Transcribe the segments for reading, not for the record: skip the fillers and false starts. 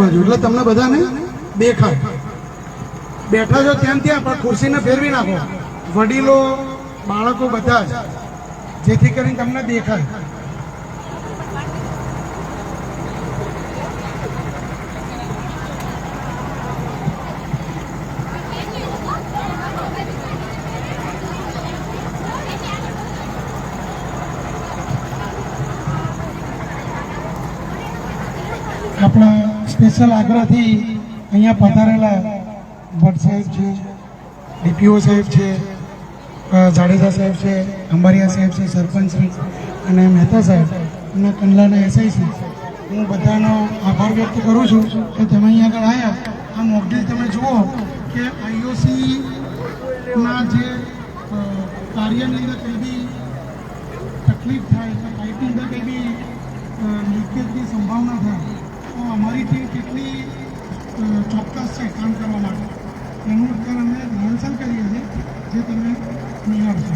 બાજુ એટલે તમને બધાને દેખાય. બેઠા છો ત્યાં પણ ખુરશીને ફેરવી નાખો, વડીલો બાળકો બધા જ, જેથી કરીને તમને દેખાય. આપણા સ્પેશિયલ આગ્રહથી અહીંયા પધારેલા ભટ્ટ સાહેબ છે, ડીપીઓ સાહેબ છે, જાડેજા સાહેબ છે, અંબારિયા સાહેબ છે, સરપંચ શ્રી અને મહેતા સાહેબ અને કંડલાના એસઆઈ છે, હું બધાનો આભાર વ્યક્ત કરું છું કે તમે અહીંયા આગળ આવ્યા. આ મોકડ્રીલ તમે જુઓ કે આઈઓસીના જે કાર્યની અંદર કંઈ બી તકલીફ થાય કે પાઇપની અંદર કંઈ બી લીકેજની સંભાવના થાય તો અમારી ટીમ કેટલી ચોક્કસ છે કામ કરવા માટે, એનું અત્યારે અમે રિહર્સલ કરીએ છીએ, જે તમે નિહાળશો.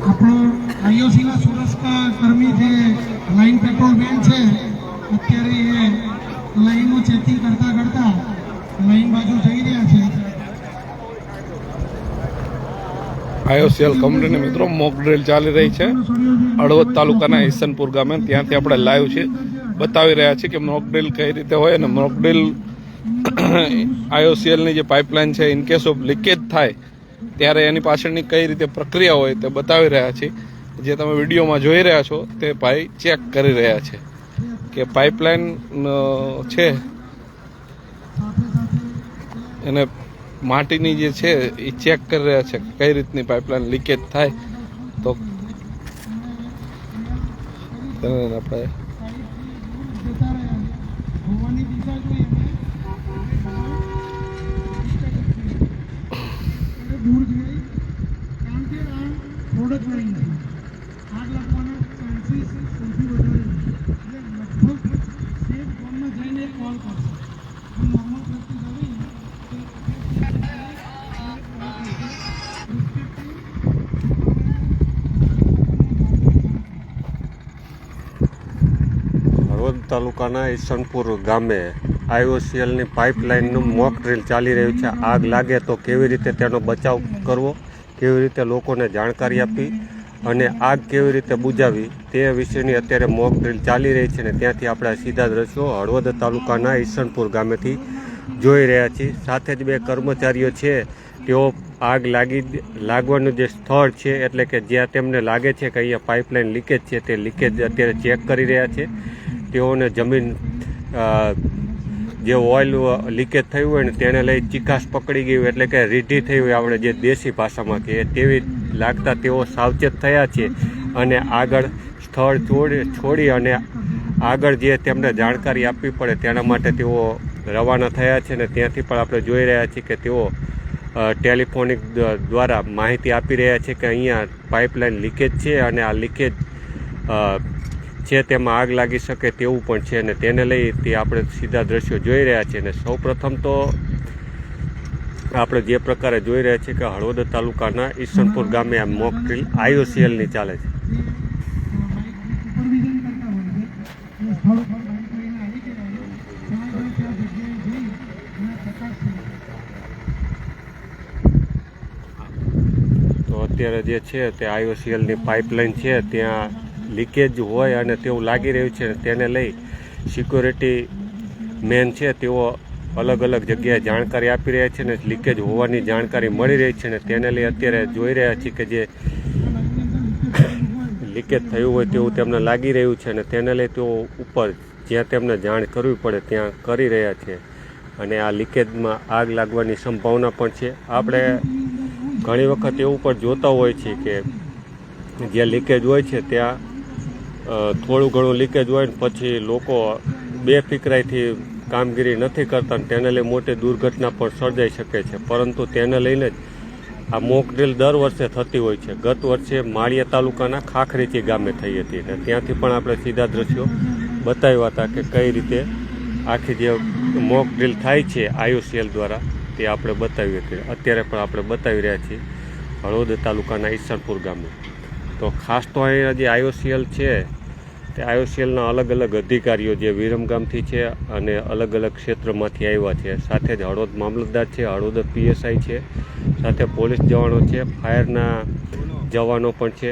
આપણો આઈઓસીના સુરક્ષા કર્મી જે લાઇન પેટ્રોલ બેન છે, અત્યારે એ લાઈનનું ચેકિંગ કરતા કરતા લાઈન બાજુ જઈ રહ્યા છે. આઈઓસીએલ કંપનીની મિત્રો મોક ડ્રીલ ચાલી રહી છે હળવદ તાલુકાના ઈસનપુર ગામે. ત્યાંથી આપણે લાઈવ છે બતાવી રહ્યા છીએ કે મોક ડ્રીલ કઈ રીતે હોય અને મોક ડ્રીલ આઈઓસીએલની જે પાઇપલાઇન છે ઇન કેસ ઓફ લીકેજ થાય ત્યારે એની પાછળની કઈ રીતે પ્રક્રિયા હોય તે બતાવી રહ્યા છીએ. જે તમે વિડીયોમાં જોઈ રહ્યા છો તે ભાઈ ચેક કરી રહ્યા છે કે પાઇપલાઇન છે એને માટીની જે છે એ ચેક કરી રહ્યા છે કઈ રીતની પાઇપલાઇન લીકેજ થાય તો આપણે તાલુકાના ઈસનપુર ગામે આઈઓસીએલની પાઇપલાઇનનું મોક ડ્રીલ ચાલી રહ્યું છે. આગ લાગે તો કેવી રીતે તેનો બચાવ કરવો, કેવી રીતે લોકોને જાણકારી આપી અને આગ કેવી રીતે બુજાવી તે વિશેની અત્યારે મોક ડ્રીલ ચાલી રહી છે. ને ત્યાંથી આપણે સીધા દ્રશ્યો હળવદ તાલુકાના ઈસનપુર ગામેથી જોઈ રહ્યા છીએ. સાથે જ બે કર્મચારીઓ છે તેઓ આગ લાગવાનું જે સ્થળ છે એટલે કે જ્યાં તેમને લાગે છે કે અહીંયા પાઇપલાઇન લીકેજ છે તે લીકેજ અત્યારે ચેક કરી રહ્યા છે. તેઓને જમીન જે ઓઇલ લીકેજ થયું હોય ને તેને લઈ ચીકાશ પકડી ગયું એટલે કે રીઢી થઈ હોય આપણે જે દેશી ભાષામાં કહીએ તેવી લાગતા તેઓ સાવચેત થયા છે અને આગળ સ્થળ છોડી અને આગળ જે તેમને જાણકારી આપવી પડે તેના માટે તેઓ રવાના થયા છે. ને ત્યાંથી પણ આપણે જોઈ રહ્યા છીએ કે તેઓ ટેલિફોનિક દ્વારા માહિતી આપી રહ્યા છે કે અહીંયા પાઇપલાઇન લીકેજ છે અને આ લીકેજ છે તેમાં આગ લાગી શકે તેવું પણ છે અને તેને લઈ તે આપણે સીધા દ્રશ્યો જોઈ રહ્યા છીએ. અને સૌ પ્રથમ તો આપણે જે પ્રકારે જોઈ રહ્યા છીએ કે હળવદ તાલુકાના ઈસનપુર ગામે આ મોક ડ્રીલ આઈઓસીએલની ચાલે છે. તો અત્યારે જે છે તે આઈઓસીએલની પાઇપલાઇન છે ત્યાં લીકેજ હોય અને તેવું લાગી રહ્યું છે. તેને લઈ સિક્યોરિટી મેન છે તેઓ અલગ અલગ જગ્યાએ જાણકારી આપી રહ્યા છે અને લીકેજ હોવાની જાણકારી મળી રહી છે. અને તેને લઈ અત્યારે જોઈ રહ્યા છીએ કે જે લીકેજ થયું હોય તેવું તેમને લાગી રહ્યું છે અને તેને લઈ તેઓ ઉપર જ્યાં તેમને જાણ કરવી પડે ત્યાં કરી રહ્યા છે. અને આ લીકેજમાં આગ લાગવાની સંભાવના પણ છે. આપણે ઘણી વખત એવું પણ જોતા હોય છે કે જ્યાં લીકેજ હોય છે ત્યાં થોડું ઘણું લીકેજ હોય ને પછી લોકો બેફિકરાઈથી કામગીરી નથી કરતા અને તેને લઈ મોટી દુર્ઘટના પણ સર્જાઈ શકે છે. પરંતુ તેને લઈને જ આ મોક ડ્રીલ દર વર્ષે થતી હોય છે. ગત વર્ષે માળિયા તાલુકાના ખાખરીચી ગામે થઈ હતી અને ત્યાંથી પણ આપણે સીધા દ્રશ્યો બતાવ્યા હતા કે કઈ રીતે આખી જે મોક ડ્રીલ થાય છે IOCL દ્વારા તે આપણે બતાવીએ છીએ. અત્યારે પણ આપણે બતાવી રહ્યા છીએ હળવદ તાલુકાના ઈસનપુર ગામે. તો ખાસ તો અહીંયા જે IOCL છે તે IOCLના અલગ અલગ અધિકારીઓ જે વિરમગામથી છે અને અલગ અલગ ક્ષેત્રમાંથી આવ્યા છે. સાથે જ હળવદ મામલતદાર છે, હળવદ PSI છે, સાથે પોલીસ જવાનો છે, ફાયરના જવાનો પણ છે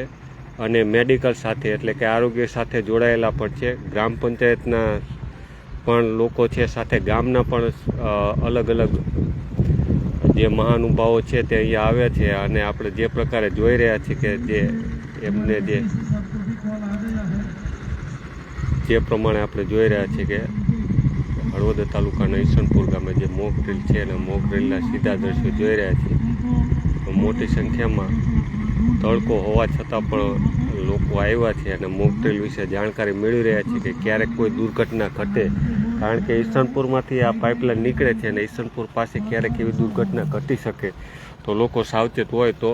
અને મેડિકલ સાથે એટલે કે આરોગ્ય સાથે જોડાયેલા પણ છે. ગ્રામ પંચાયતના પણ લોકો છે, સાથે ગામના પણ અલગ અલગ જે મહાનુભાવો છે તે અહીંયા આવ્યા છે. અને આપણે જે પ્રકારે જોઈ રહ્યા છીએ કે એમને જે પ્રમાણે આપણે જોઈ રહ્યા છીએ કે હળવદ તાલુકાના ઈસનપુર ગામે જે મોક ડ્રીલ છે અને મોક ડ્રીલના સીધા દ્રશ્યો જોઈ રહ્યા છીએ. મોટી સંખ્યામાં તડકો હોવા છતાં પણ લોકો આવ્યા છે અને મોક ડ્રીલ વિશે જાણકારી મેળવી રહ્યા છે કે ક્યારેક કોઈ દુર્ઘટના ઘટે, કારણ કે ઈસનપુરમાંથી આ પાઇપલાઇન નીકળે છે અને ઈસનપુર પાસે ક્યારેક એવી દુર્ઘટના ઘટી શકે તો લોકો સાવચેત હોય તો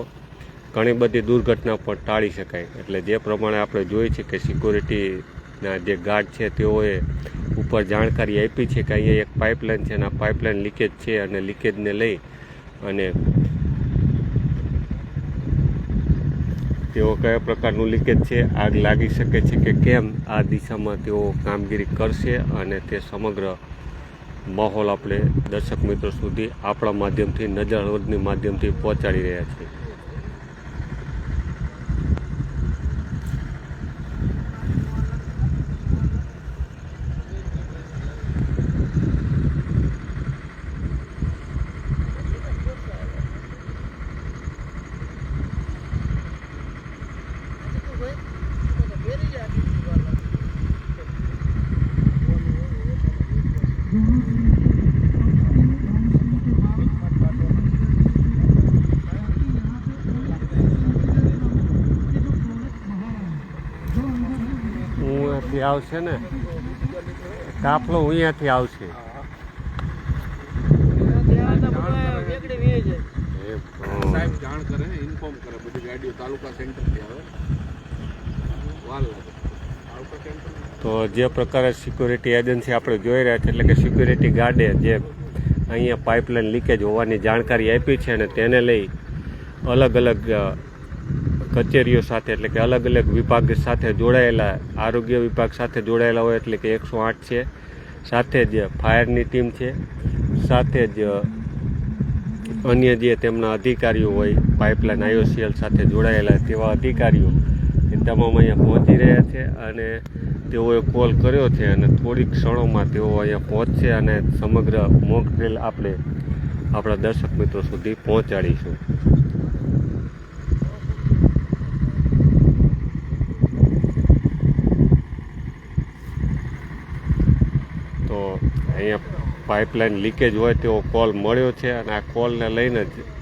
ઘણી બધી દુર્ઘટના પણ ટાળી શકાય. એટલે જે પ્રમાણે આપણે જોઈએ છીએ કે સિક્યોરિટીના જે ગાર્ડ છે તેઓએ ઉપર જાણકારી આપી છે કે અહીંયા એક પાઇપલાઇન છે અને આ પાઇપલાઇન લીકેજ છે અને લીકેજને લઈ અને તેઓ કયા પ્રકારનું લીકેજ છે, આગ લાગી શકે છે કે કેમ, આ દિશામાં તેઓ કામગીરી કરશે અને તે સમગ્ર માહોલ આપણે દર્શક મિત્રો સુધી આપણા માધ્યમથી, નજર હળવદની માધ્યમથી પહોંચાડી રહ્યા છીએ. અહીંયાથી આવશે ને કાફલો, અહીંયાથી આવશે. સાહેબ જાણ કરે, ઇન્ફોર્મ કરે, બધી ગાડીઓ તાલુકા સેન્ટરથી આવે, વાર લાગે. તો જે પ્રકારે સિક્યોરિટી એજન્સી આપણે જોઈ રહ્યા છીએ, એટલે કે સિક્યોરિટી ગાર્ડે જે અહીંયા પાઇપલાઇન લીકેજ હોવાની જાણકારી આપી છે અને તેને લઈ અલગ અલગ કચેરીઓ સાથે એટલે કે અલગ અલગ વિભાગ સાથે જોડાયેલા, આરોગ્ય વિભાગ સાથે જોડાયેલા હોય એટલે કે 108 છે, સાથે જ ફાયરની ટીમ છે, સાથે જ અન્ય જે તેમના અધિકારીઓ હોય પાઇપલાઇન IOCL સાથે જોડાયેલા તેવા અધિકારીઓ એ તમામ અહીંયા પહોંચી રહ્યા છે અને તેઓએ કોલ કર્યો છે અને થોડીક ક્ષણોમાં તેઓ અહીંયા પહોંચશે અને સમગ્ર મોક ડ્રીલ આપણે આપણા દર્શક મિત્રો સુધી પહોંચાડીશું. તો અહીંયા પાઇપલાઇન લીકેજ હોય તેવો કોલ મળ્યો છે અને આ કોલને લઈને જ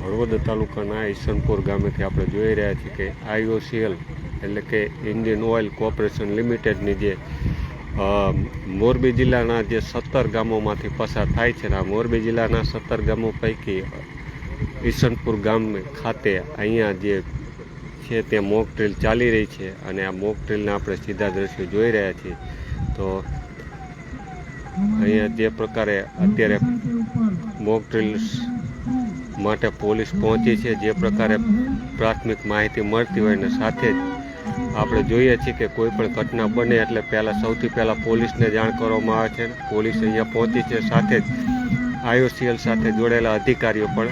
હળવદ તાલુકાના ઈસનપુર ગામેથી આપણે જોઈ રહ્યા છીએ કે IOCL એટલે કે ઇન્ડિયન ઓઇલ કોર્પોરેશન લિમિટેડની જે મોરબી જિલ્લાના જે 17 ગામોમાંથી પસાર થાય છે. આ મોરબી જિલ્લાના 17 ગામો પૈકી ઈસનપુર ગામ ખાતે અહીંયા જે છે તે મોક ડ્રીલ ચાલી રહી છે અને આ મોક ડ્રીલના આપણે સીધા દ્રશ્યો જોઈ રહ્યા છીએ. તો અહીંયા જે પ્રકારે અત્યારે મોક ડ્રીલ માટે પોલીસ પહોંચી છે, જે પ્રકારે પ્રાથમિક માહિતી મળતી હોય ને સાથે જ આપણે જોઈએ છીએ કે કોઈ પણ ઘટના બને એટલે સૌથી પહેલાં પોલીસને જાણ કરવામાં આવે છે. પોલીસ અહીંયા પહોંચી છે, સાથે જ IOCL સાથે જોડાયેલા અધિકારીઓ પણ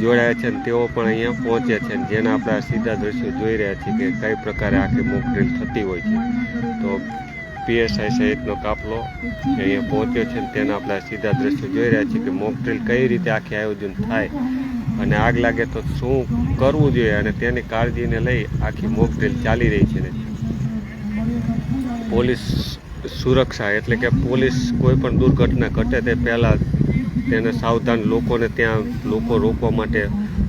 જોડાયા છે અને તેઓ પણ અહીંયા પહોંચ્યા છે, જેના આપણે આ સીધા દ્રશ્યો જોઈ રહ્યા છીએ કે કઈ પ્રકારે આખી મોક ડ્રીલ થતી હોય છે. તો PSI સહિતનો કાફલો અહીંયા પહોંચ્યો છે અને તેના આપણે આ સીધા દ્રશ્યો જોઈ રહ્યા છીએ કે મોક ડ્રીલ કઈ રીતે આખી આયોજન થાય અને આગ લાગે તો શું કરવું જોઈએ અને તેની કાળજીને લઈ આખી મોક ડ્રીલ ચાલી રહી છે. પોલીસ સુરક્ષા એટલે કે પોલીસ કોઈ પણ દુર્ઘટના ઘટે તે પહેલાં તેને સાવધાન લોકોને ત્યાં લોકો રોકવા માટે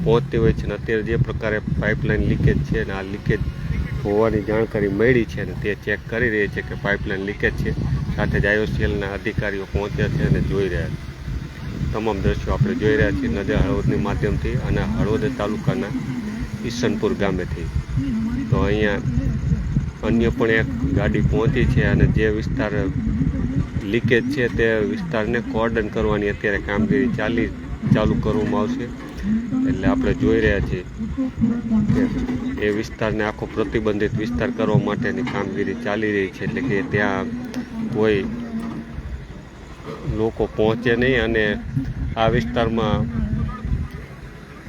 પહોંચતી હોય છે. અને અત્યારે જે પ્રકારે પાઇપલાઇન લીકેજ છે અને આ લીકેજ હોવાની જાણકારી મળી છે અને તે ચેક કરી રહી છે કે પાઇપલાઇન લીકેજ છે. સાથે જ IOCLના અધિકારીઓ પહોંચ્યા છે અને જોઈ રહ્યા છે. તમામ દ્રશ્યો આપણે જોઈ રહ્યા છીએ નજર હળવદની માધ્યમથી અને હળવદ તાલુકાના ઈસનપુર ગામેથી. તો અહીંયા અન્ય પણ એક ગાડી પહોંચી છે અને જે વિસ્તાર લીકેજ છે તે વિસ્તારને કોર્ડન કરવાની અત્યારે કામગીરી ચાલુ કરવામાં આવશે. એટલે આપણે જોઈ રહ્યા છીએ કે એ વિસ્તારને આખો પ્રતિબંધિત વિસ્તાર કરવા માટેની કામગીરી ચાલી રહી છે. એટલે કે ત્યાં કોઈ લોકો પહોંચે નહીં અને આ વિસ્તારમાં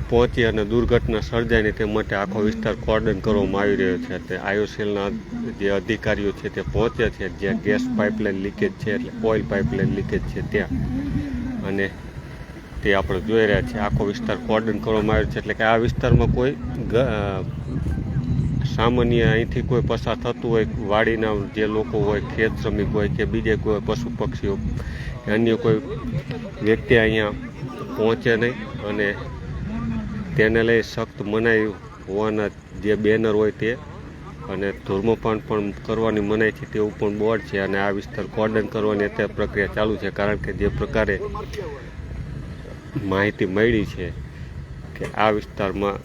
પહોંચી અને દુર્ઘટના સર્જાય નહીં તે માટે આખો વિસ્તાર કોર્ડન કરવામાં આવી રહ્યો છે. તે IOCLના જે અધિકારીઓ છે તે પહોંચ્યા છે જ્યાં ગેસ પાઇપલાઇન લીકેજ છે એટલે ઓઇલ પાઇપલાઇન લીકેજ છે ત્યાં, અને તે આપણે જોઈ રહ્યા છીએ આખો વિસ્તાર કોર્ડન કરવામાં આવ્યો છે. એટલે કે આ વિસ્તારમાં કોઈ સામાન્ય અહીંથી કોઈ પસાર થતું હોય, વાડીના જે લોકો હોય, ખેત શ્રમિક હોય કે બીજે કોઈ પશુ પક્ષીઓ અન્ય કોઈ વ્યક્તિ અહીંયા પહોંચે નહીં. અને તેને લઈ સખ્ત મનાઈ હોવાના જે બેનર હોય તે અને ધૂમ્રપાન પણ કરવાની મનાઈ છે તેવું પણ બોર્ડ છે. અને આ વિસ્તાર કોર્ડન કરવાની અત્યારે પ્રક્રિયા ચાલુ છે. કારણ કે જે પ્રકારે માહિતી મળી છે કે આ વિસ્તારમાં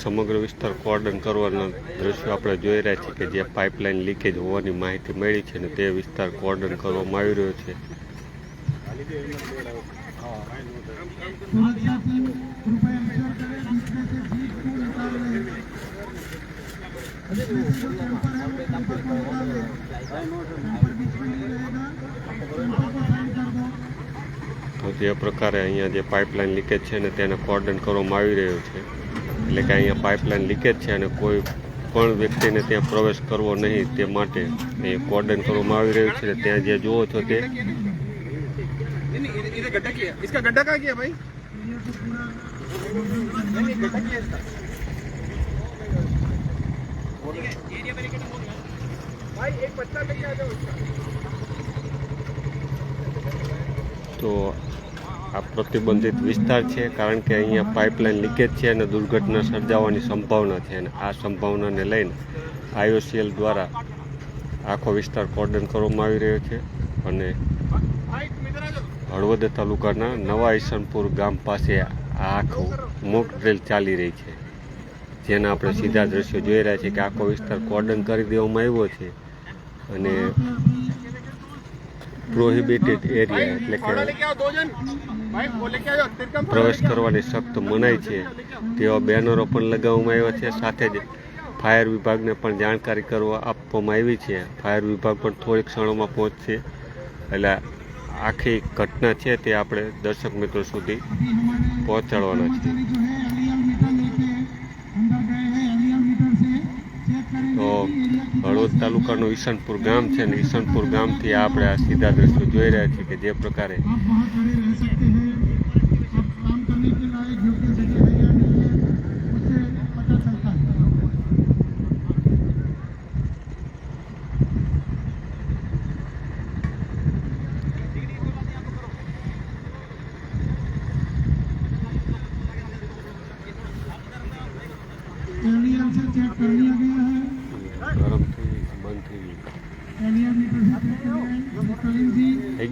સમગ્ર વિસ્તાર કોર્ડન કરવાના દ્રશ્યો આપણે જોઈ રહ્યા છીએ કે જે પાઇપલાઇન લીકેજ હોવાની માહિતી મળી છે અને તે વિસ્તાર કોર્ડન કરવામાં આવી રહ્યો છે. તો જે પ્રકારે અહીંયા જે પાઇપલાઇન લીકેજ છે ને તેને કોર્ડન કરવામાં આવી રહ્યો છે. એટલે કે અહીંયા પાઇપલાઇન લીકેજ છે અને કોઈ પણ વ્યક્તિને ત્યાં પ્રવેશ કરવો નહીં તે માટે એ કોર્ડન કરવામાં આવી રહ્યું છે. ત્યાં જે જુઓ છો તે તો આ પ્રતિબંધિત વિસ્તાર છે કારણ કે અહીંયા પાઇપલાઇન લીકેજ છે અને દુર્ઘટના સર્જાવાની સંભાવના છે. અને આ સંભાવનાને લઈને IOCL દ્વારા આખો વિસ્તાર કોર્ડન કરવામાં આવી રહ્યો છે. અને હળવદ તાલુકાના નવા ઈસનપુર ગામ પાસે આ આખું મોક ડ્રિલ ચાલી રહી છે, જેના આપણે સીધા દ્રશ્યો જોઈ રહ્યા છીએ કે આખો વિસ્તાર કોર્ડન કરી દેવામાં આવ્યો છે. અને પ્રોહિબિટેડ એરિયા એટલે કે પ્રવેશ કરવાની સખ્ત મનાઈ છે તેવા બેનરો પણ લગાવવામાં આવ્યા છે. સાથે જ ફાયર વિભાગને પણ જાણકારી આપવામાં આવી છે. ફાયર વિભાગ પણ થોડીક ક્ષણોમાં પહોંચશે. એટલે આખી ઘટના છે તે આપણે દર્શક મિત્રો સુધી પહોંચાડવાના છે. તો હળવદ તાલુકાનું ઈસનપુર ગામ છે ને ઈસનપુર ગામથી આપણે આ સીધા દ્રશ્યો જોઈ રહ્યા છીએ કે જે પ્રકારે चेक कर लिया गया है। ગરમથી બંધ થઈ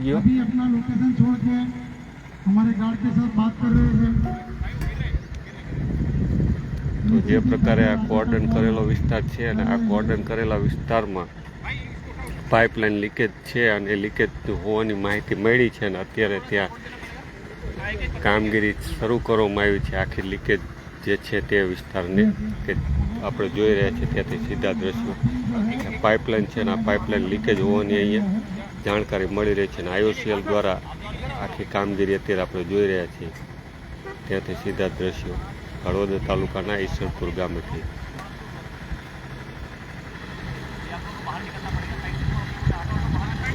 गया। अभी अपना लोकेशन छोड़ के हमारे गार्ड के साथ बात कर रहे हैं। તો જે પ્રકારે આ કોર્ડન કરેલો વિસ્તાર છે અને આ કોર્ડન કરેલા વિસ્તારમાં પાઇપલાઇન લીકેજ છે અને લીકેજ હોવાની માહિતી મળી છે અને અત્યારે ત્યાં કામગીરી શરૂ કરવામાં આવી છે. આખી લીકેજ જે છે તે વિસ્તારને કે આપણે જોઈ રહ્યા છીએ ત્યાંથી સીધા દ્રશ્યો પાઇપલાઇન છે અને આ પાઇપલાઇન લીકેજ હોવાની અહીંયા જાણકારી મળી રહી છે અને IOCL દ્વારા આખી કામગીરી અત્યારે આપણે જોઈ રહ્યા છીએ ત્યાંથી સીધા દ્રશ્યો હળવદ તાલુકાના ઈસનપુર ગામેથી.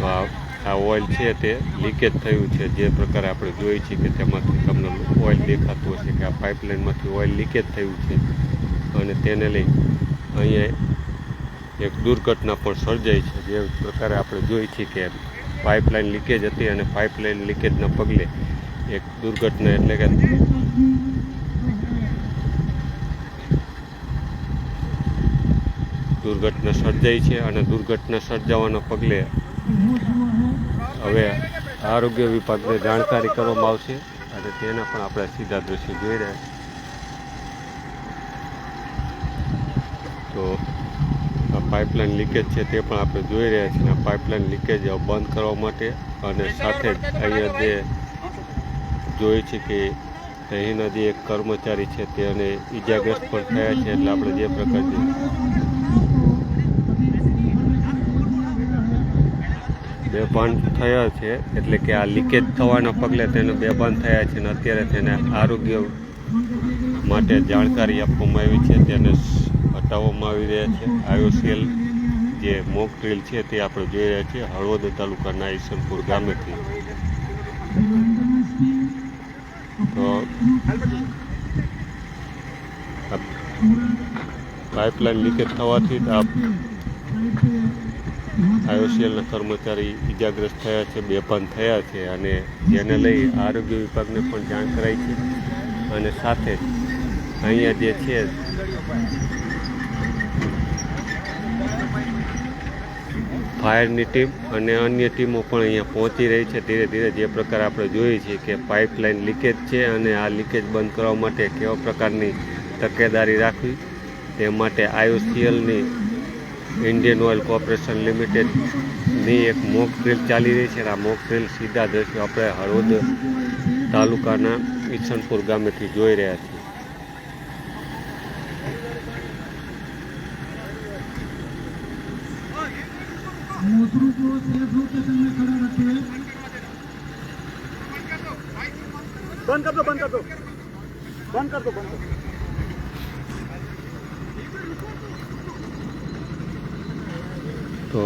તો આ ઓઇલ છે તે લીકેજ થયું છે. જે પ્રકારે આપણે જોઈએ છીએ કે તેમાંથી તમને ઓઇલ દેખાતું હશે કે આ પાઇપલાઇનમાંથી ઓઇલ લીકેજ થયું છે અને તેને લઈ અહીંયા એક દુર્ઘટના પણ સર્જાઈ છે. જે પ્રકારે આપણે જોઈએ છીએ કે પાઇપલાઇન લીકેજ હતી અને પાઇપલાઇન લીકેજના પગલે એક દુર્ઘટના એટલે કે દુર્ઘટના સર્જાઈ છે અને દુર્ઘટના સર્જાવાના પગલે હવે આરોગ્ય વિભાગને જાણકારી કરવામાં આવશે અને તેના પણ આપણે સીધા દ્રશ્યો જોઈ રહ્યા છીએ. તો આ પાઇપલાઇન લીકેજ છે તે પણ આપણે જોઈ રહ્યા છીએ. આ પાઇપલાઇન લીકેજ બંધ કરવા માટે અને સાથે જ અહીંયા જે જોઈએ છે કે અહીંના જે એક કર્મચારી છે તેને ઈજાગ્રસ્ત પણ થયા છે. એટલે આપણે જે પ્રકારની બેભાન થયા છે એટલે કે આ લીકેજ થવાના પગલે તેને બેભાન થયા છે અને અત્યારે તેને આરોગ્ય માટે જાણકારી આપવામાં આવી છે. તેને હટાવવામાં આવી રહ્યા છે. IOCL જે મોક ડ્રીલ છે તે આપણે જોઈ રહ્યા છીએ હળવદ તાલુકાના ઈસનપુર ગામેથી. તો પાઇપલાઇન લીકેજ થવાથી આ IOCLના કર્મચારી ઈજાગ્રસ્ત થયા છે, બેભાન થયા છે અને જેને લઈ આરોગ્ય વિભાગને પણ જાણ કરાઈ છે. અને સાથે જ અહીંયા જે છે ફાયરની ટીમ અને અન્ય ટીમો પણ અહીંયા પહોંચી રહી છે ધીરે ધીરે. જે પ્રકારે આપણે જોઈએ છીએ કે પાઇપલાઇન લીકેજ છે અને આ લીકેજ બંધ કરવા માટે કેવા પ્રકારની તકેદારી રાખવી તે માટે IOCLની ઇન્ડિયન ઓઇલ કોર્પોરેશન લિમિટેડની એક મોક ડ્રીલ ચાલી રહી છે. આ મોક ડ્રીલ સીધા દ્રશ્યો આપણે હળવદ તાલુકાના ઈસનપુર ગામેથી જોઈ રહ્યા છીએ. બંધ કર દો. તો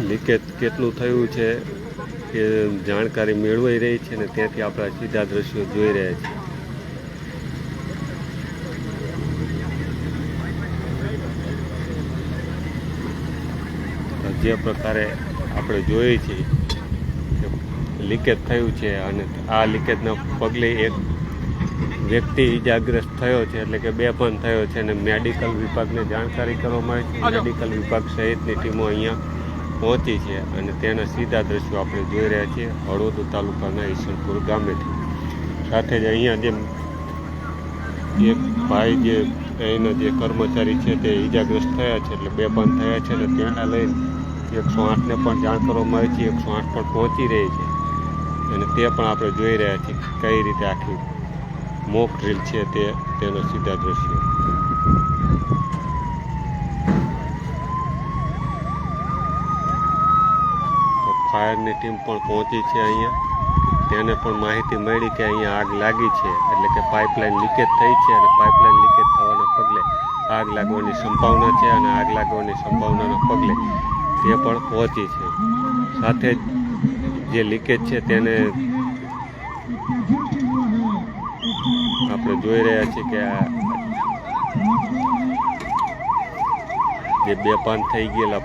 લીકેજ કેટલું થયું છે એ જાણકારી મેળવાઈ રહી છે ને ત્યાંથી આપણે સીધા દ્રશ્યો જોઈ રહ્યા છીએ. જે પ્રકારે આપણે જોઈએ છીએ કે લીકેજ થયું છે અને આ લીકેજના પગલે એક વ્યક્તિ ઈજાગ્રસ્ત થયો છે એટલે કે બેભાન થયો છે અને મેડિકલ વિભાગને જાણકારી કરવામાં આવી છે. મેડિકલ વિભાગ સહિતની ટીમો અહીંયા પહોંચી છે અને તેના સીધા દ્રશ્યો આપણે જોઈ રહ્યા છીએ હળવદ તાલુકાના ઈસનપુર ગામેથી. સાથે જ અહીંયા જે એક ભાઈ જે અહીંના જે કર્મચારી છે તે ઈજાગ્રસ્ત થયા છે એટલે બેભાન થયા છે અને તેને લઈને 108ને પણ જાણ કરવામાં આવી છે. 108 પણ પહોંચી રહી છે અને તે પણ આપણે જોઈ રહ્યા છીએ કઈ રીતે આખી મોક ડ્રીલ છે તેનો સીધા દ્રશ્યો. તો ફાયરની ટીમ પણ પહોંચી છે અહીંયા. તેને પણ માહિતી મળી કે અહીંયા આગ લાગી છે એટલે કે પાઇપલાઇન લીકેજ થઈ છે અને પાઇપલાઇન લીકેજ થવાના પગલે આગ લાગવાની સંભાવના છે અને આગ લાગવાની સંભાવનાના પગલે તે પણ પહોંચી છે. સાથે જ જે લીકેજ છે તેને આપણે જોઈ રહ્યા છીએ કે આ જે બેભાન થઈ ગયેલા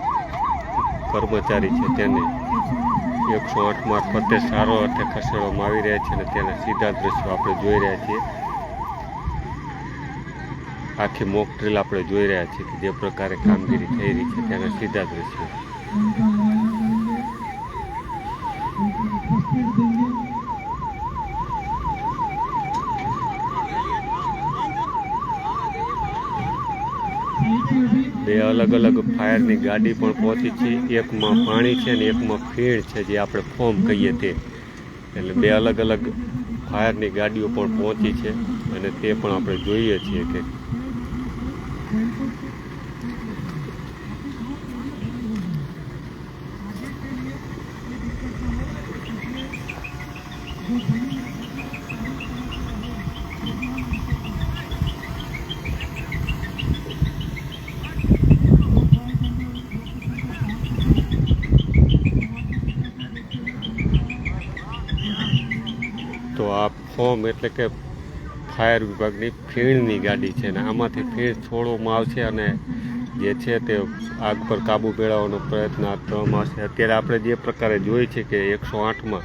કર્મચારી છે તેને 108 મારફતે સારો અર્થે ખસેડવામાં આવી રહ્યા છે અને તેના સીધા દ્રશ્યો આપણે જોઈ રહ્યા છીએ. આખી મોક ડ્રીલ આપણે જોઈ રહ્યા છીએ કે જે પ્રકારે કામગીરી થઈ રહી છે તેના સીધા દ્રશ્યો. બે અલગ અલગ ફાયરની ગાડી પણ પહોંચી છે. એકમાં પાણી છે અને એકમાં ફીણ છે જે આપણે ફોર્મ કહીએ તે. એટલે બે અલગ અલગ ફાયરની ગાડીઓ પણ પહોંચી છે અને તે પણ આપણે જોઈએ છીએ કે ફોર્મ એટલે કે ફાયર વિભાગની ફીણની ગાડી છે ને આમાંથી ફીણ છોડવામાં આવશે અને જે છે તે આગ પર કાબૂ મેળવવાનો પ્રયત્ન હાથ ધરવામાં આવશે. અત્યારે આપણે જે પ્રકારે જોઈએ છે કે 108માં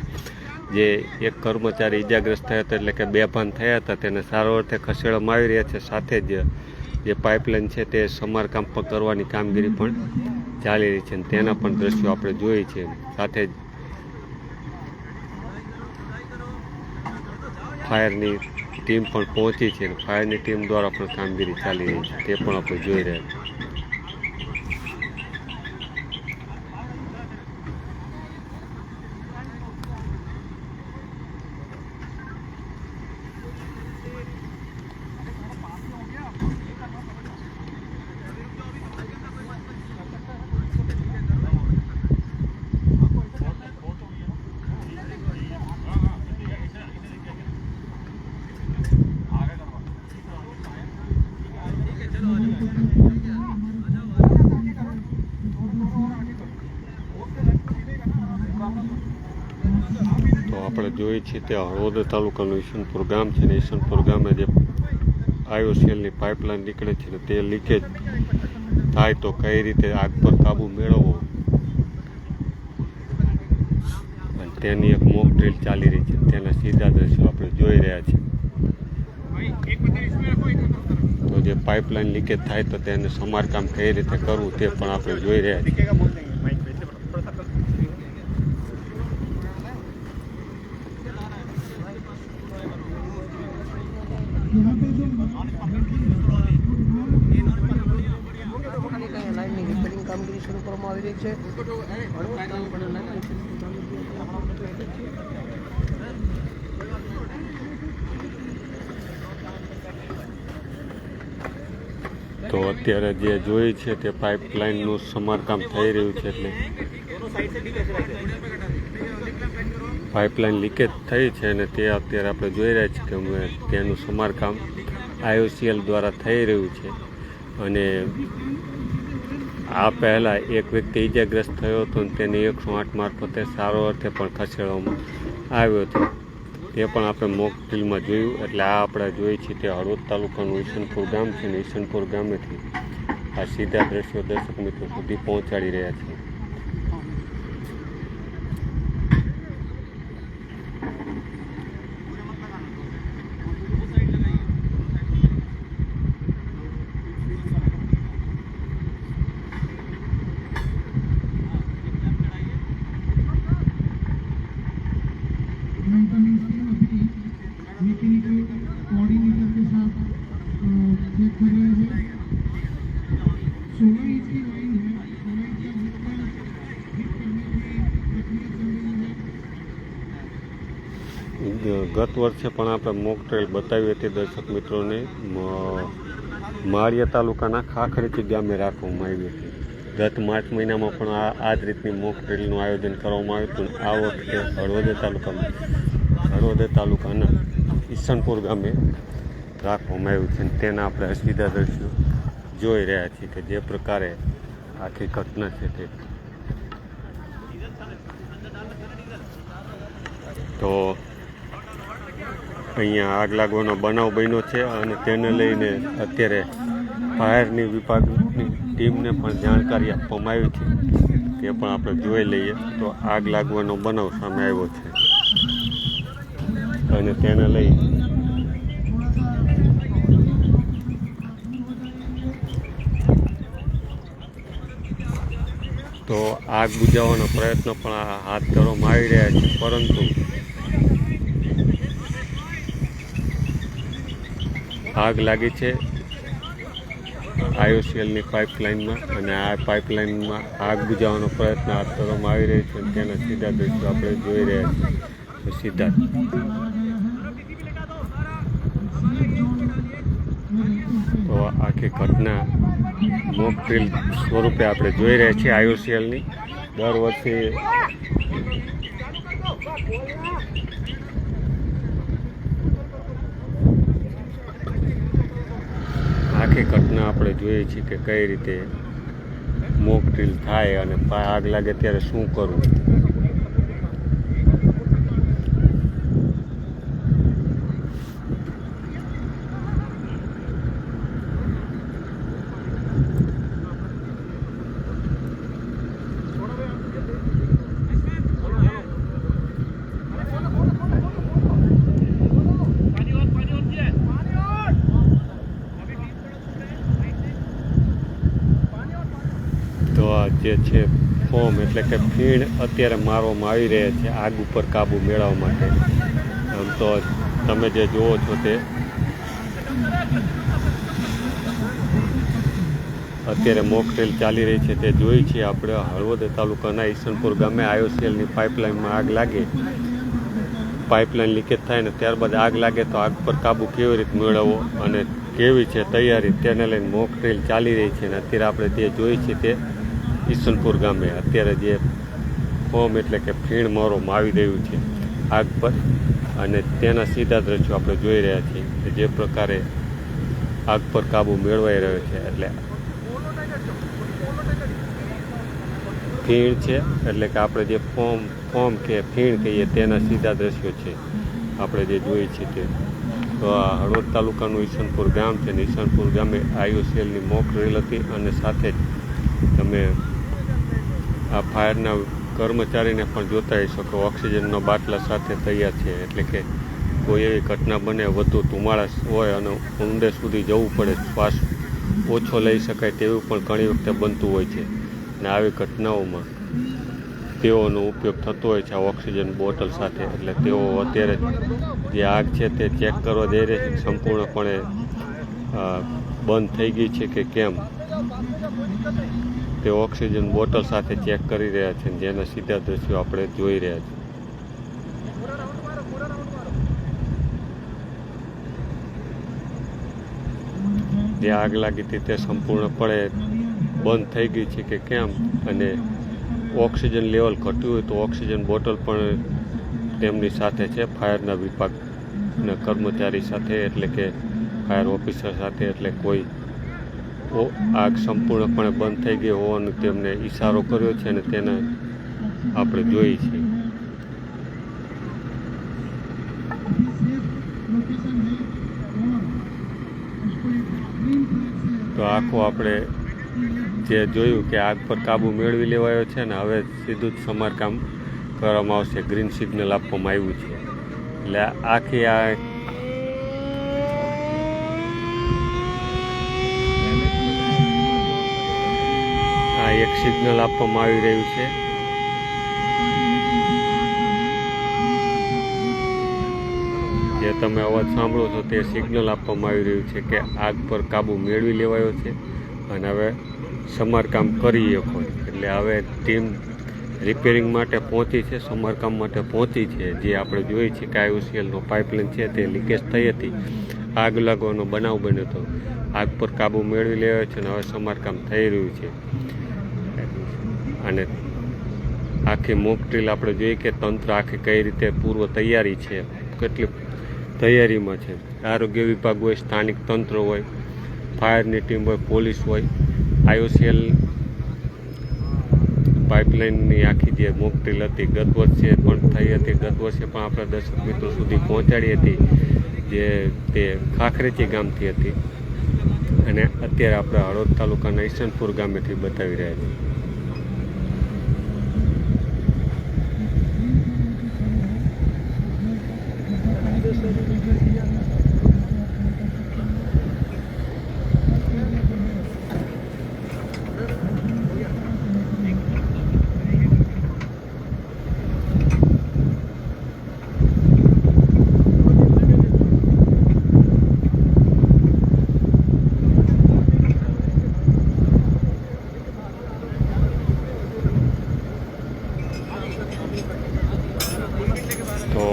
જે એક કર્મચારી ઈજાગ્રસ્ત થયા હતા એટલે કે બેભાન થયા હતા તેને સારો અર્થે ખસેડવામાં આવી રહ્યા છે. સાથે જ જે પાઇપલાઇન છે તે સમારકામ પણ કરવાની કામગીરી પણ ચાલી રહી છે અને તેના પણ દ્રશ્યો આપણે જોઈએ છીએ. સાથે જ ફાયરની ટીમ પણ પહોંચી છે અને ફાયરની ટીમ દ્વારા પણ કામગીરી ચાલી રહી છે તે પણ આપણે જોઈ રહ્યા છીએ. તો આપણે જોઈએ છીએ તે હળવદ તાલુકાનું ઈશનપુર ગામ છે ને ઈશનપુર ગામે જે IOCLની પાઇપલાઇન નીકળે છે ને તે લીકેજ થાય તો કઈ રીતે આગ પર કાબૂ મેળવવો અને તેની એક મોક ડ્રીલ ચાલી રહી છે તેના સીધા દ્રશ્યો આપણે જોઈ રહ્યા છીએ. તો જે પાઇપલાઇન લીકેજ થાય તો તેને સમારકામ કઈ રીતે કરવું તે પણ આપણે જોઈ રહ્યા છીએ. यहाँ पे जो લાઇનની રિપેરિંગ કામગીરી શરૂ કરવામાં આવી રહી છે. તો અત્યારે જે જોઈએ છે તે પાઇપલાઇનનું સમારકામ થઈ રહ્યું છે એટલે પાઇપલાઇન લીકેજ થઈ છે અને તે અત્યારે આપણે જોઈ રહ્યા છીએ કે તેનું સમારકામ IOCL દ્વારા થઈ રહ્યું છે. અને આ પહેલાં એક વ્યક્તિ ઈજાગ્રસ્ત થયો હતો અને તેને 108 મારફતે સારો અર્થે પણ ખસેડવામાં આવ્યો હતો તે પણ આપણે મોક ડ્રીલમાં જોયું. એટલે આ આપણે જોઈએ છીએ તે હળવદ તાલુકાનું ઈશનપુર ગામ છે ને ઈશનપુર ગામેથી આ સીધા દ્રશ્યો દર્શક મિત્રો સુધી પહોંચાડી રહ્યા છીએ. मेंटेनेंस टीम अभी मैकेनिकल कोऑर्डिनेटर के साथ चेक कर रहे हैं. 16 इंच की लाइन है. 16 इंच का मीटर फिट करने की प्रक्रिया चल रही है. ગત વર્ષે પણ આપણે મોક ટ્રેલ બતાવી હતી દર્શક મિત્રોને. માળિયા તાલુકાના ખાખરેથી ગામે રાખવામાં આવી હતી. ગત માર્ચ મહિનામાં પણ આ જ રીતની મોક ડ્રીલનું આયોજન કરવામાં આવ્યું હતું. આ વખતે હળવદ તાલુકાના ઈશનપુર ગામે રાખવામાં આવ્યું છે. તેના આપણે સીધા દ્રશ્યો જોઈ રહ્યા છીએ કે જે પ્રકારે આખી ઘટના છે તે. તો અહીંયા આગ લાગવાનો બનાવ બન્યો છે અને તેને લઈને અત્યારે ફાયરની વિભાગની ટીમને પણ જાણકારી આપવામાં આવી છે તે પણ આપણે જોઈ લઈએ. તો આગ લાગવાનો બનાવ સામે આવ્યો છે અને તેને લઈ તો આગ બુઝાવવાનો પ્રયત્ન પણ હાથ ધરવામાં આવી રહ્યા છે, પરંતુ આગ લાગી છે IOCLની પાઇપલાઇનમાં અને આ પાઇપલાઇનમાં આગ બુઝાવવાનો પ્રયત્ન હાથ ધરવામાં આવી રહ્યો છે. તેના સીધા દ્રશ્યો આપણે જોઈ રહ્યા છીએ. સીધા તો આખી ઘટના મોક ડ્રીલ સ્વરૂપે આપણે જોઈ રહ્યા છીએ IOCLની. દર વર્ષે આખી ઘટના આપણે જોઈએ છીએ કે કઈ રીતે મોક ડ્રીલ થાય અને આગ લાગે ત્યારે શું કરવું. જે છે ફોમ એટલે કે ફીણ અત્યારે મારવામાં આવી રહ્યા છે આગ ઉપર કાબૂ મેળવવા માટે. આમ તો તમે જે જુઓ છો તે અત્યારે મોક ડ્રીલ ચાલી રહી છે તે જોઈ છીએ આપણે. હળવદ તાલુકાના ઈસનપુર ગામે IOCLની પાઇપલાઇનમાં આગ લાગે, પાઇપલાઇન લીકેજ થાય ને ત્યારબાદ આગ લાગે તો આગ પર કાબૂ કેવી રીતે મેળવવો અને કેવી છે તૈયારી તેને લઈને મોક ડ્રીલ ચાલી રહી છે. અને અત્યારે આપણે જે જોઈ છીએ તે ઈસનપુર ગામે અત્યારે જે ફોમ એટલે કે ફીણ મારવામાં આવી રહ્યું છે આગ પર, અને તેના સીધા દ્રશ્યો આપણે જોઈ રહ્યા છીએ કે જે પ્રકારે આગ પર કાબૂ મેળવાઈ રહ્યો છે. એટલે ફીણ છે એટલે કે આપણે જે ફોમ કે ફીણ કહીએ તેના સીધા દ્રશ્યો છે આપણે જે જોઈએ છીએ તે. તો આ હળવદ તાલુકાનું ઈસનપુર ગામ છે ને ઈસનપુર ગામે IOCLની મોક ડ્રીલ હતી અને સાથે જ તમે આ ફાયરના કર્મચારીને પણ જોતા હશો કે ઓક્સિજનના બાટલા સાથે તૈયાર છે. એટલે કે કોઈ એવી ઘટના બને, વધુ ધુમાડા હોય અને ઊંડે સુધી જવું પડે, શ્વાસ ઓછો લઈ શકાય તેવું પણ ઘણી વખતે બનતું હોય છે. અને આવી ઘટનાઓમાં તેઓનો ઉપયોગ થતો હોય છે આ ઓક્સિજન બોટલ સાથે. એટલે તેઓ અત્યારે જે આગ છે તે ચેક કરવા જઈ રહી છે સંપૂર્ણપણે બંધ થઈ ગઈ છે કે કેમ તે ઓક્સિજન બોટલ સાથે ચેક કરી રહ્યા છે, જેના સીધા દ્રશ્યો આપણે જોઈ રહ્યા છીએ. જે આગ લાગી હતી તે સંપૂર્ણપણે બંધ થઈ ગઈ છે કે કેમ, અને ઓક્સિજન લેવલ ઘટ્યું હોય તો ઓક્સિજન બોટલ પણ તેમની સાથે છે ફાયરના વિભાગના કર્મચારી સાથે, એટલે કે ફાયર ઓફિસર સાથે. એટલે કોઈ આગ સંપૂર્ણપણે બંધ થઈ ગઈ હોવાનો તેમને ઈશારો કર્યો છે અને તેને આપણે જોઈએ છીએ. તો આખું આપણે જે જોયું કે આગ પર કાબૂ મેળવી લેવાયો છે ને હવે સીધું જ સમારકામ કરવામાં આવશે. ગ્રીન સિગ્નલ આપવામાં આવ્યું છે. એટલે આખી આ એક સિગ્નલ આપવામાં આવી રહ્યું છે. જે તમે અવાજ સાંભળો છો તે સિગ્નલ આપવામાં આવી રહ્યું છે કે આગ પર કાબૂ મેળવી લેવાયો છે અને હવે સમારકામ કરી શકો. એટલે હવે ટીમ રિપેરિંગ માટે પહોંચી છે, સમારકામ માટે પહોંચી છે. જે આપણે જોઈએ છીએ કે IOCLનો પાઇપલાઇન છે તે લીકેજ થઈ હતી, આગ લાગવાનો બનાવ બન્યો હતો. આગ પર કાબૂ મેળવી લેવાયો છે અને હવે સમારકામ થઈ રહ્યું છે. અને આખી મોક ડ્રીલ આપણે જોઈએ કે તંત્ર આખી કઈ રીતે પૂર્વ તૈયારી છે, કેટલી તૈયારીમાં છે. આરોગ્ય વિભાગ હોય, સ્થાનિક તંત્ર હોય, ફાયરની ટીમ હોય, પોલીસ હોય. IOCL પાઇપલાઇનની આખી જે મોક ડ્રીલ હતી ગત વર્ષે પણ થઈ હતી. ગત વર્ષે પણ આપણા દર્શક મિત્રો સુધી પહોંચાડી હતી, જે તે ખાખરેચી ગામથી હતી અને અત્યારે આપણે હળવદ તાલુકાના ઈસનપુર ગામેથી બતાવી રહ્યા છીએ. તો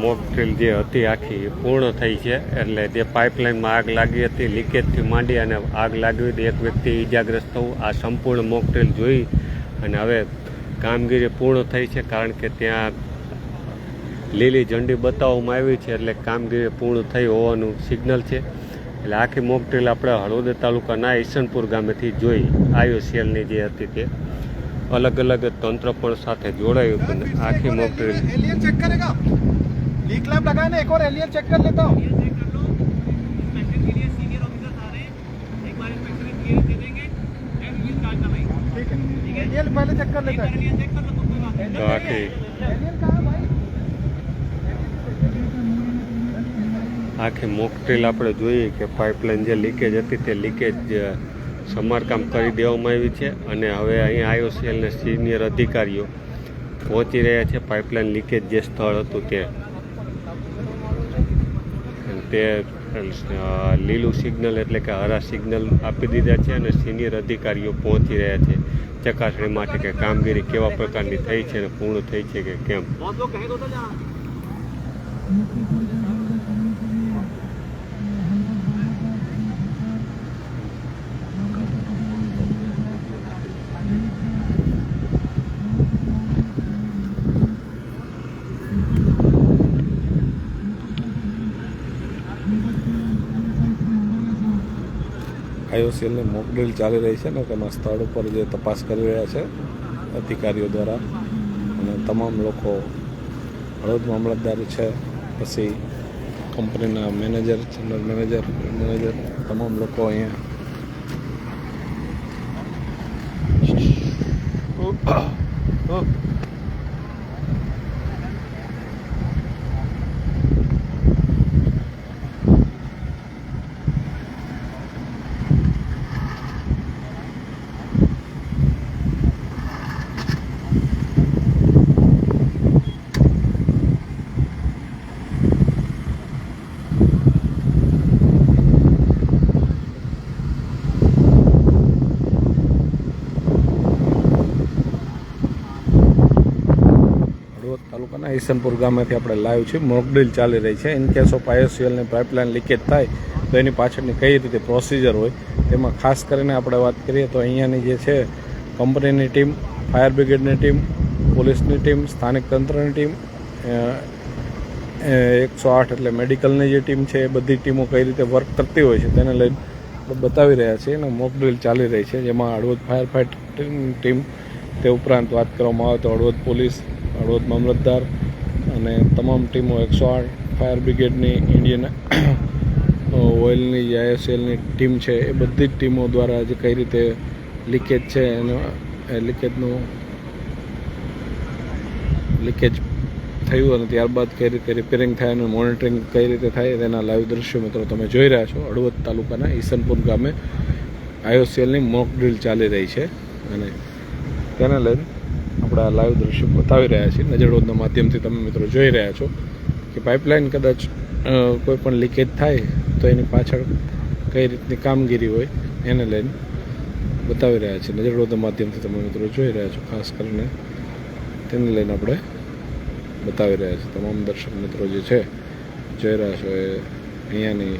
મોક ડ્રીલ જે હતી આખી પૂર્ણ થઈ છે. એટલે જે પાઇપલાઇનમાં આગ લાગી હતી, લીકેજથી માંડી અને આગ લાગી હતી, એક વ્યક્તિ ઈજાગ્રસ્ત થયું. આ સંપૂર્ણ મોક ડ્રીલ જોઈ અને હવે કામગીરી પૂર્ણ થઈ છે, કારણ કે ત્યાં લીલી ઝંડી બતાવવામાં આવી છે. એટલે કામગીરી પૂર્ણ થઈ હોવાનું સિગ્નલ છે. એટલે આખી મોક ડ્રીલ આપણે હળવદ તાલુકાના ઈસનપુર ગામેથી જોઈ. IOCLની જે હતી તે अलग अलग तंत्र पर साथे जोड़ाયું હતું. आखी मोक ड्रिल एलियन चेक करेगा, लीक लैंप लगाए ना, एक और एलियन चेक कर लेता हूँ. इंस्पेक्शन के लिए सीनियर ऑफिसर्स आ रहे हैं, एक बार इंस्पेक्शन क्लियर दे देंगे and we start the line. ठीक है, ये पहले चेक कर लेता है. एलियन चेक कर लो तो कोई बात नहीं. तो आखी एलियन कहाँ है भाई? आखी मोक ड्रिल આપણે જોઈએ કે પાઇપલાઇન જે લીકેજ હતી તે લીકેજ સમારકામ કરી દેવામાં આવી છે અને હવે અહીં IOCLના સિનિયર અધિકારીઓ પહોંચી રહ્યા છે. પાઇપલાઇન લીકેજ જે સ્થળ હતું તે લીલું સિગ્નલ એટલે કે હરા સિગ્નલ આપી દીધા છે અને સિનિયર અધિકારીઓ પહોંચી રહ્યા છે ચકાસણી માટે કે કામગીરી કેવા પ્રકારની થઈ છે અને પૂર્ણ થઈ છે કે કેમ. बहुत लोग कहे तो जहाँ IOCLની મોક ડ્રીલ ચાલી રહી છે ને તેમાં સ્થળ ઉપર જે તપાસ કરી રહ્યા છે અધિકારીઓ દ્વારા, અને તમામ લોકો હળવદ મામલતદાર છે, પછી કંપનીના મેનેજર, જનરલ મેનેજર, તમામ લોકો અહીંયા તાલુકાના ઈસનપુર ગામેથી આપણે લાઈવ છે. મોક ડ્રીલ ચાલી રહી છે. ઇન કેસ ઓફ IOCLની પાઇપલાઇન લીકેજ થાય તો એની પાછળની કઈ રીતે પ્રોસિજર હોય તેમાં ખાસ કરીને આપણે વાત કરીએ તો અહીંયાની જે છે કંપનીની ટીમ, ફાયર બ્રિગેડની ટીમ, પોલીસની ટીમ, સ્થાનિક તંત્રની ટીમ, 108 એટલે મેડિકલની જે ટીમ છે એ બધી ટીમો કઈ રીતે વર્ક કરતી હોય છે તેને લઈને બતાવી રહ્યા છીએ. અને મોક ડ્રીલ ચાલી રહી છે જેમાં હળવદ ફાયર ફાઇટિંગ ટીમ, તે ઉપરાંત વાત કરવામાં આવે તો હળવદ પોલીસ, હળવદ મામલતદાર અને તમામ ટીમો, 108 ફાયર બ્રિગેડની, ઇન્ડિયન ઓઇલની જે IOCLની ટીમ છે એ બધી જ ટીમો દ્વારા જે કઈ રીતે લીકેજ છે એનો લીકેજ થયું અને ત્યારબાદ કઈ રીતે રિપેરિંગ થાય અને મોનિટરિંગ કઈ રીતે થાય તેના લાઈવ દ્રશ્યો મિત્રો તમે જોઈ રહ્યા છો. હળવદ તાલુકાના ઈસનપુર ગામે IOCLની મોક ડ્રીલ ચાલી રહી છે અને તેને લઈને આપણે આ લાઈવ દ્રશ્યો બતાવી રહ્યા છીએ. નજરરોધના માધ્યમથી તમે મિત્રો જોઈ રહ્યા છો કે પાઇપલાઇન કદાચ કોઈ પણ લીકેજ થાય તો એની પાછળ કઈ રીતની કામગીરી હોય એને લઈને બતાવી રહ્યા છીએ. નજરરોધના માધ્યમથી તમે મિત્રો જોઈ રહ્યા છો, ખાસ કરીને તેને લઈને આપણે બતાવી રહ્યા છીએ. તમામ દર્શક મિત્રો જે છે જોઈ રહ્યા છો એ અહીંયાની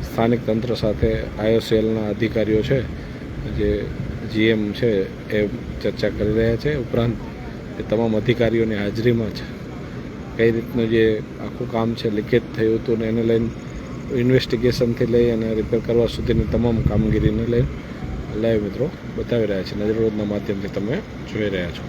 સ્થાનિક તંત્ર સાથે IOCLના અધિકારીઓ છે, જે GM છે એ ચર્ચા કરી રહ્યા છે. ઉપરાંત એ તમામ અધિકારીઓની હાજરીમાં જ કઈ રીતનું જે આખું કામ છે લીકેજ થયું હતું ને એને લઈને ઇન્વેસ્ટિગેશનથી લઈ અને રિપેર કરવા સુધીની તમામ કામગીરીને લઈને લાઈવ મિત્રો બતાવી રહ્યા છે. નજરરોધના માધ્યમથી તમે જોઈ રહ્યા છો.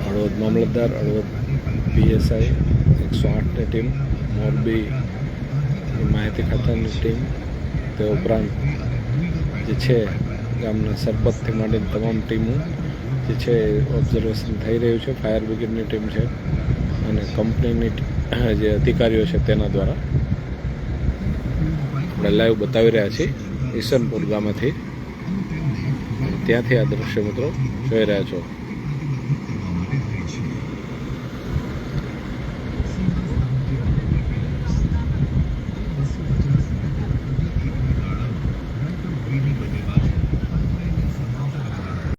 હળવદ મામલતદાર, હળવદ PSI, 108ની ટીમ, મોરબી માહિતી ખાતાની ટીમ, તે ઉપરાંત જે છે ગામના સરપંચથી માંડીને તમામ ટીમો જે છે ઓબ્ઝર્વેશન થઈ રહ્યું છે. ફાયર બ્રિગેડની ટીમ છે અને કંપનીની જે અધિકારીઓ છે તેના દ્વારા આપણે લાઈવ બતાવી રહ્યા છીએ ઈસનપુર ગામેથી. ત્યાંથી આ દ્રશ્ય મિત્રો જોઈ રહ્યા છો.